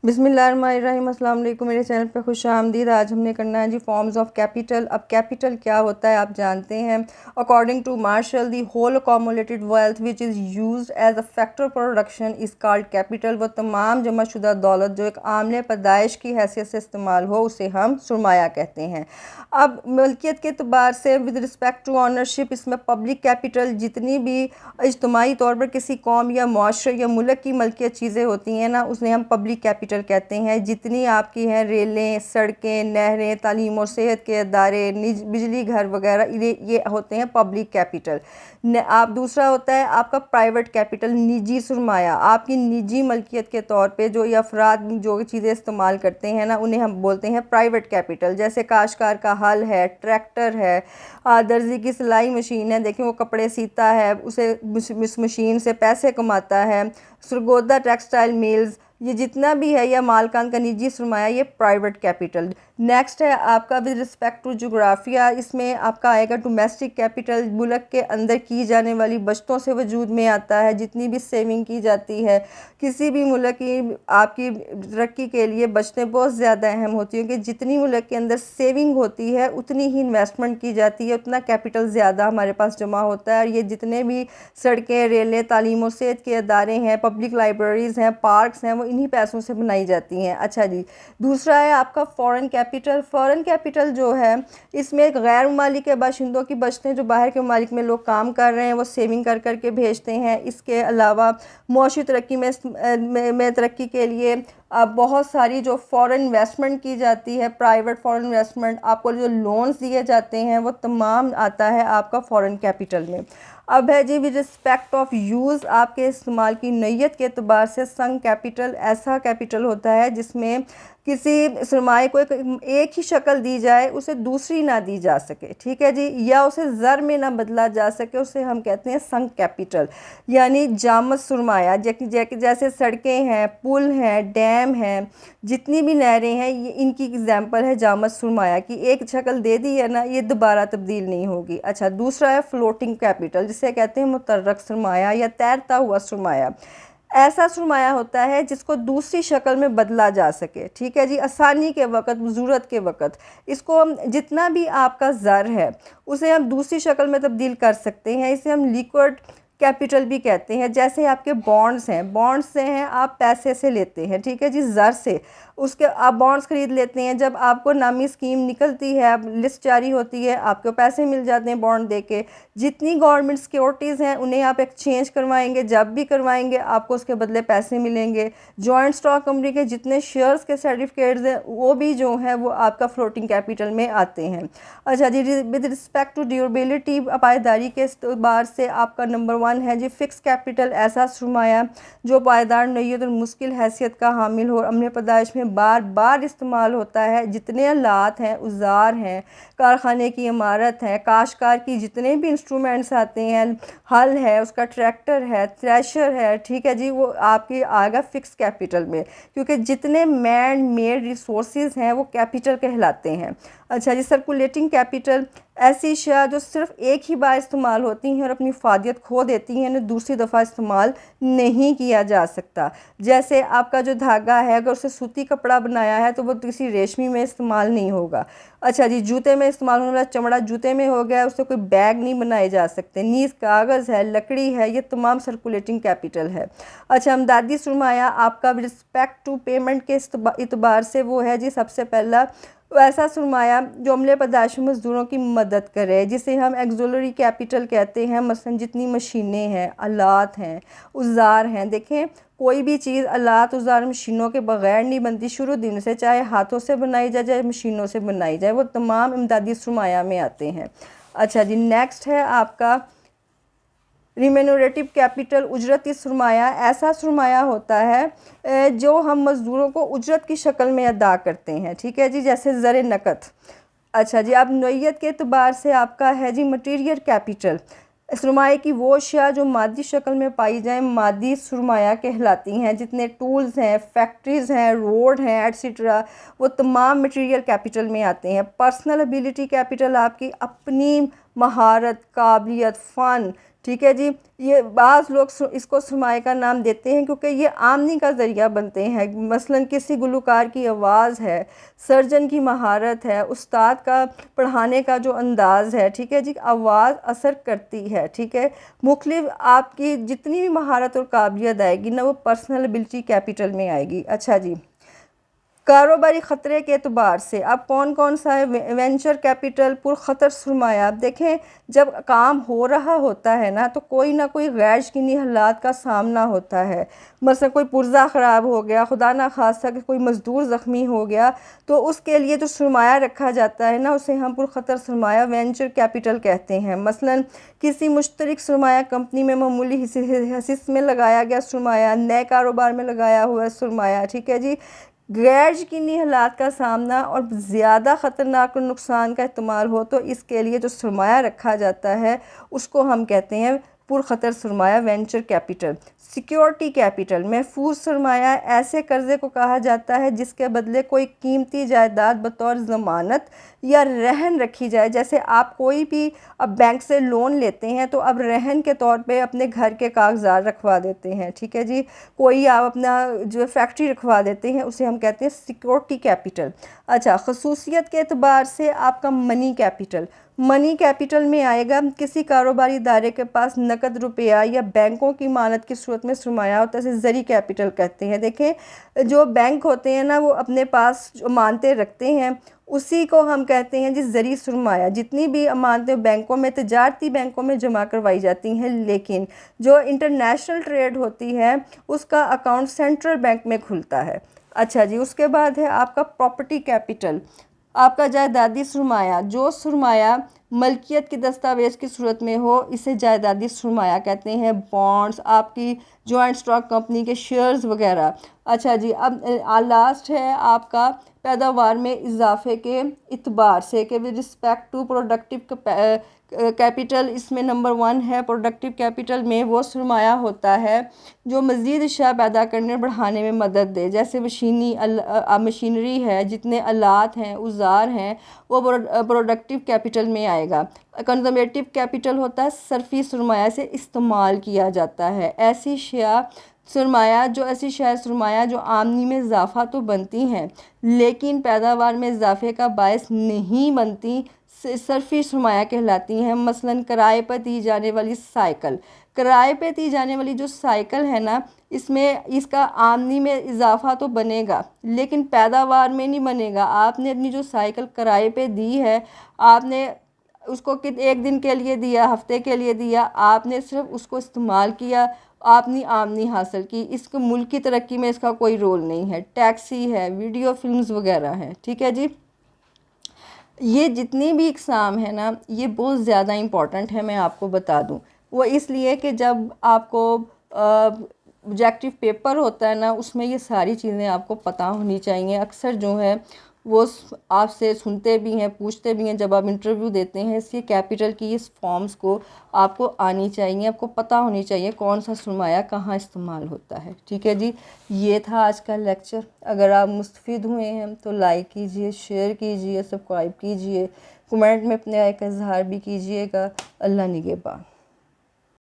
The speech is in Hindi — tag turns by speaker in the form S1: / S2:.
S1: बिस्मिल्लाहिर्रहमानिर्रहीम, अस्सलाम वालेकुम। मेरे चैनल पे खुश आमदीद। आज हमने करना है जी फॉर्म्स ऑफ कैपिटल। अब कैपिटल क्या होता है आप जानते हैं। According to Marshall the whole accumulated wealth which is used as a factor production is called capital. वो तमाम जमाशुदा दौलत जो एक आमले पैदाइश की हैसियत से इस्तेमाल हो उसे हम सुरमाया कहते हैं। अब मिल्कियत के अतबार से विद रिस्पेक्ट टू ऑनरशिप इसमें पब्लिक कैपिटल जितनी भी इज्तमाही तौर पर किसी कौम या मुआशरे या मुल्क की मलकियत चीज़ें होती हैं ना उसे हम पब्लिक कैपिटल कहते हैं। जितनी आपकी हैं रेलें, सड़कें, नहरें, तालीम और सेहत के अदारे, बिजली घर वगैरह ये होते हैं पब्लिक कैपिटल। आप दूसरा होता है आपका प्राइवेट कैपिटल, निजी सुरमाया। आपकी निजी मलकियत के तौर पे जो ये अफराद जो चीज़ें इस्तेमाल करते हैं ना उन्हें हम बोलते हैं प्राइवेट कैपिटल। जैसे काश्तकार का हल है, ट्रैक्टर है, दर्जी की सिलाई मशीन है, देखें वो कपड़े सीता है, उसे इस मशीन से पैसे कमाता है। सरगोदा टेक्सटाइल मिल्स, ये जितना भी है या मालकान का निजी सरमाया ये प्राइवेट कैपिटल। नेक्स्ट है आपका विद रिस्पेक्ट टू जोग्राफिया, इसमें आपका आएगा डोमेस्टिक कैपिटल। मुल्क के अंदर की जाने वाली बचतों से वजूद में आता है। जितनी भी सेविंग की जाती है किसी भी मुल्क की आपकी तरक्की के लिए बचतें बहुत ज़्यादा अहम होती हैं कि जितनी मुल्क के अंदर सेविंग होती है उतनी ही इन्वेस्टमेंट की जाती है, उतना कैपिटल ज़्यादा हमारे पास जमा होता है। और ये जितने भी सड़कें, रेलें, तालीम और सेहत के अदारे हैं, पब्लिक लाइब्रेरीज़ हैं, पार्क्स हैं, वो इन्हीं पैसों से बनाई जाती हैं। अच्छा जी, दूसरा है आपका फ़ॉरेन कैपिटल। फ़ॉरेन कैपिटल जो है इसमें गैर ममालिक के बाशिंदों की बचतें जो बाहर के ममालिक में लोग काम कर रहे हैं वो सेविंग कर कर के भेजते हैं। इसके अलावा मुआशी तरक्की में तरक्की के लिए अब बहुत सारी जो फ़ॉरेन इन्वेस्टमेंट की जाती है, प्राइवेट फ़ॉरेन इन्वेस्टमेंट, आपको जो लोन्स दिए जाते हैं वो तमाम आता है आपका फ़ॉरेन कैपिटल में। अब है जी विद रिस्पेक्ट ऑफ यूज़, आपके इस्तेमाल की नैयत के अतबार से संक कैपिटल ऐसा कैपिटल होता है जिसमें किसी सरमाए को एक ही शक्ल दी जाए, उसे दूसरी ना दी जा सके, ठीक है जी, या उसे ज़र में ना बदला जा सके, उसे हम कहते हैं संक कैपिटल यानी जामद सरमाया। जैसे सड़कें हैं, पुल हैं, डैम हैं, जितनी भी नहरें हैं ये इनकी एग्जाम्पल है जामद सरमाया की। एक शक्ल दे दी है ना ये दोबारा तब्दील नहीं होगी। अच्छा, दूसरा है फ्लोटिंग कैपिटल जिसे कहते हैं मुतर्रक सरमाया या तैरता हुआ सरमाया। ऐसा सरमाया होता है जिसको दूसरी शक्ल में बदला जा सके, ठीक है जी, आसानी के वक़्त, ज़रूरत के वक़्त। इसको हम जितना भी आपका ज़र है उसे हम दूसरी शक्ल में तब्दील कर सकते हैं। इसे हम लिक्विड कैपिटल भी कहते हैं। जैसे आपके बॉन्ड्स हैं, बॉन्ड्स से हैं आप पैसे से लेते हैं, ठीक है जी, ज़र से उसके आप बॉन्ड्स ख़रीद लेते हैं। जब आपको नामी स्कीम निकलती है, लिस्ट जारी होती है, आपको पैसे मिल जाते हैं बॉन्ड दे के। जितनी गवर्नमेंट सिक्योरिटीज़ हैं उन्हें आप एक्सचेंज करवाएंगे, जब भी करवाएंगे आपको उसके बदले पैसे मिलेंगे। जॉइंट स्टॉक कंपनी के जितने शेयर्स के सर्टिफिकेट्स हैं वो भी जो हैं वो आपका फ्लोटिंग कैपिटल में आते हैं। अच्छा जी, विद रिस्पेक्ट टू ड्यूरेबिलिटी, पायदारी के एतबार से आपका नंबर 1 है जी फिक्स कैपिटल, ऐसा सरमाया जो पायदार नौइयत और मुश्किल हैसियत का हामिल हो, अमले पैदाइश में बार बार इस्तेमाल होता है। जितने आलात हैं, औजार हैं, कारखाने की इमारत है, काश्तकार की जितने भी इंस्ट्रूमेंट्स आते हैं, हल है, उसका ट्रैक्टर है, थ्रेशर है, ठीक है जी, वो आपके आएगा फिक्स कैपिटल में, क्योंकि जितने मैन मेड रिसोर्सेज हैं वो कैपिटल कहलाते हैं। अच्छा जी, सर्कुलेटिंग कैपिटल ऐसी अशिया जो सिर्फ एक ही बार इस्तेमाल होती हैं और अपनी फ़ादियत खो देती हैं, इन्हें दूसरी दफ़ा इस्तेमाल नहीं किया जा सकता। जैसे आपका जो धागा है अगर उसे सूती कपड़ा बनाया है तो वो किसी रेशमी में इस्तेमाल नहीं होगा। अच्छा जी, जूते में इस्तेमाल होने वाला चमड़ा जूते में हो गया, उससे कोई बैग नहीं बनाए जा सकते। नीज कागज़ है, लकड़ी है, ये तमाम सर्कुलेटिंग कैपिटल है। अच्छा, अमदादी सरमाया आपका रिस्पेक्ट टू पेमेंट के इतबार से वो है जी सबसे पहला ऐसा सरमाया जो अमले पैदाइश मज़दूरों की मदद करे, जिसे हम एक्सुलरी कैपिटल कहते हैं। मसलन जितनी मशीनें हैं, आलात हैं, औजार हैं, देखें कोई भी चीज़ आलात, औजार, मशीनों के बग़ैर नहीं बनती शुरू दिन से, चाहे हाथों से बनाई जाए चाहे मशीनों से बनाई जाए, वो तमाम इमदादी सरमाया में आते हैं। अच्छा जी, नेक्स्ट है आपका रिम्यूनरेटिव कैपिटल, उजरती सरमाया। ऐसा सरमाया होता है जो हम मज़दूरों को उजरत की शक्ल में अदा करते हैं, ठीक है जी, जैसे ज़र नकद। अच्छा जी, अब नौइयत के अतबार से आपका है जी मटीरियल कैपिटल, सरमाए की वो अशिया जो मादी शक्ल में पाई जाए मादी सरमाया कहलाती हैं। जितने टूल्स हैं, फैक्ट्रीज़ हैं, रोड हैं, एट्सेट्रा, वो तमाम मटीरियल कैपिटल में आते हैं। पर्सनल एबिलिटी कैपिटल आपकी अपनी महारत, काबिलियत, फ़न, ठीक है जी। ये बाज़ लोग इसको सरमाए का नाम देते हैं क्योंकि ये आमदनी का ज़रिया बनते हैं। मसलन किसी गुलकार की आवाज़ है, सर्जन की महारत है, उस्ताद का पढ़ाने का जो अंदाज़ है, ठीक है जी, आवाज़ असर करती है। ठीक है, मुख्तलिफ आपकी जितनी भी महारत और काबिलियत आएगी ना, वो पर्सनल एबिलिटी कैपिटल में आएगी। अच्छा जी, कारोबारी ख़तरे के एतबार से अब कौन कौन सा है? वेंचर कैपिटल, पुरखतर सरमाया। आप देखें, जब काम हो रहा होता है ना, तो कोई ना कोई गैर यकीनी हालात का सामना होता है। मसलन कोई पुर्जा ख़राब हो गया, खुदा ना खास्ता कि कोई मज़दूर ज़ख्मी हो गया, तो उसके लिए जो सरमाया रखा जाता है ना, उसे हम पुरखतर सरमाया वेंचर कैपिटल कहते हैं। मसलन किसी मुश्तरक सरमाया कंपनी में मामूली हिस्से में लगाया गया सरमाया, नए कारोबार में लगाया हुआ सरमाया। ठीक है जी, गैर यकीनी हालात का सामना और ज़्यादा ख़तरनाक और नुकसान का इस्तेमाल हो, तो इसके लिए जो सरमाया रखा जाता है उसको हम कहते हैं पुरखतर सरमाया वेंचर कैपिटल। सिक्योरिटी कैपिटल, महफूज सरमाया, ऐसे कर्ज़े को कहा जाता है जिसके बदले कोई कीमती जायदाद बतौर ज़मानत या रहन रखी जाए। जैसे आप कोई भी अब बैंक से लोन लेते हैं तो अब रहन के तौर पे अपने घर के कागजात रखवा देते हैं। ठीक है जी, कोई आप अपना जो फैक्ट्री रखवा देते हैं, उसे हम कहते हैं सिक्योरिटी कैपिटल। अच्छा, खसूसियत के एतबार से आपका मनी कैपिटल, मनी कैपिटल में आएगा किसी कारोबारी इदारे के पास नकद रुपया या बैंकों की मानत की सूरत में सरमाया होता है, इसे ज़री कैपिटल कहते हैं। देखें, जो बैंक होते हैं ना, वो अपने पास जो अमानतें रखते हैं उसी को हम कहते हैं जी ज़री सरमाया। जितनी भी अमानतें बैंकों में, तजारती बैंकों में जमा करवाई जाती हैं, लेकिन जो इंटरनेशनल ट्रेड होती है उसका अकाउंट सेंट्रल बैंक में खुलता है। अच्छा जी, उसके बाद है आपका प्रॉपर्टी कैपिटल, आपका जायदादी सरमाया। जो सरमाया मलकियत की दस्तावेज़ की सूरत में हो, इसे जायदादी सरमाया कहते हैं। बॉन्ड्स, आपकी जॉइंट स्टॉक कंपनी के शेयर्स वगैरह। अच्छा जी, अब लास्ट है आपका पैदावार में इजाफे के इतबार से कि with respect to productive capital, इसमें नंबर 1 है प्रोडक्टिव कैपिटल में वो सरमाया होता है जो मज़ीद अशिया पैदा करने बढ़ाने में मदद दे। जैसे मशीनरी है, जितने आलात हैं, औज़ार हैं, वो प्रोडक्टिव कैपिटल में आएगा। कंजर्वेटिव कैपिटल होता है सरफी सरमाया से इस्तेमाल किया जाता है। ऐसी सरमाया जो आमदनी में इजाफ़ा तो बनती हैं लेकिन पैदावार में इजाफे का बायस नहीं बनती, सरफी सरमाया कहलाती हैं। मसलन किराए पर दी जाने वाली साइकिल, किराए पे दी जाने वाली जो साइकिल है ना, इसमें इसका आमदनी में इजाफा तो बनेगा लेकिन पैदावार में नहीं बनेगा। आपने अपनी जो साइकिल किराए पे दी है, आपने उसको एक दिन के लिए दिया, हफ्ते के लिए दिया, आपने सिर्फ उसको इस्तेमाल किया, आपने आमदनी हासिल की। इसको मुल्क की तरक्की में इसका कोई रोल नहीं है। टैक्सी है, वीडियो फिल्म्स वगैरह हैं। ठीक है जी, ये जितनी भी इकसाम है ना, ये बहुत ज़्यादा इम्पॉर्टेंट है। मैं आपको बता दूं, वो इसलिए कि जब आपको ऑब्जेक्टिव पेपर होता है ना, उसमें ये सारी चीज़ें आपको पता होनी चाहिए। अक्सर जो है वो आपसे सुनते भी हैं, पूछते भी हैं जब आप इंटरव्यू देते हैं। इसलिए कैपिटल की इस फॉर्म्स को आपको आनी चाहिए, आपको पता होनी चाहिए कौन सा सरमाया कहाँ इस्तेमाल होता है। ठीक है जी, ये था आज का लेक्चर। अगर आप मुस्तफ़िद हुए हैं तो लाइक कीजिए, शेयर कीजिए, सब्सक्राइब कीजिए, कमेंट में अपने राय का इजहार भी कीजिएगा। अल्लाह निगहबान।